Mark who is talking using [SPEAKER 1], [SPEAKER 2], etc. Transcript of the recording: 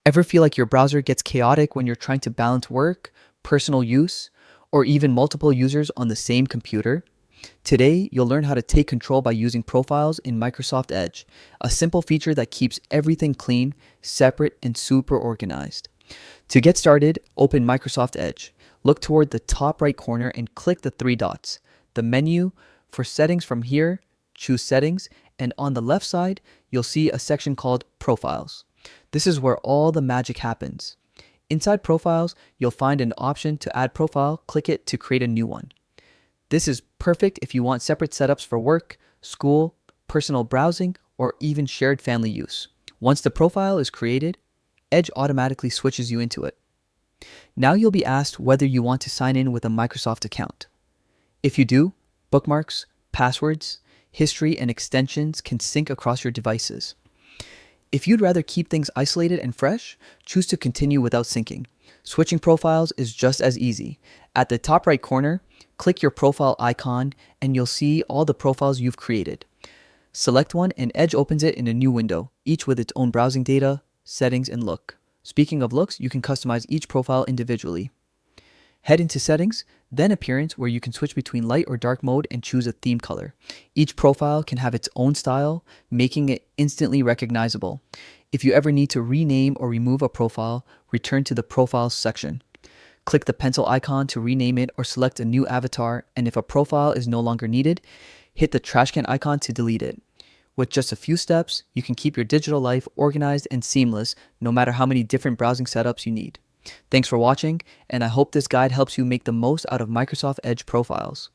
[SPEAKER 1] Ever feel like your browser gets chaotic when you're trying to balance work, personal use, or even multiple users on the same computer? Today, you'll learn how to take control by using profiles in Microsoft Edge, a simple feature that keeps everything clean, separate, and super organized. To get started, open Microsoft Edge. Look toward the top right corner and click the three dots. The menu for settings from here, choose settings, and on the left side, you'll see a section called Profiles. This is where all the magic happens. Inside Profiles, you'll find an option to add profile. Click it to create a new one. This is perfect if you want separate setups for work, school, personal browsing, or even shared family use. Once the profile is created, Edge automatically switches you into it. Now you'll be asked whether you want to sign in with a Microsoft account. If you do, bookmarks, passwords, history, and extensions can sync across your devices. If you'd rather keep things isolated and fresh, choose to continue without syncing. Switching profiles is just as easy. At the top right corner, click your profile icon and you'll see all the profiles you've created. Select one and Edge opens it in a new window, each with its own browsing data, settings, and look. Speaking of looks, you can customize each profile individually. Head into Settings, then Appearance, where you can switch between light or dark mode and choose a theme color. Each profile can have its own style, making it instantly recognizable. If you ever need to rename or remove a profile, return to the Profiles section. Click the pencil icon to rename it or select a new avatar, and if a profile is no longer needed, hit the trash can icon to delete it. With just a few steps, you can keep your digital life organized and seamless, no matter how many different browsing setups you need. Thanks for watching, and I hope this guide helps you make the most out of Microsoft Edge profiles.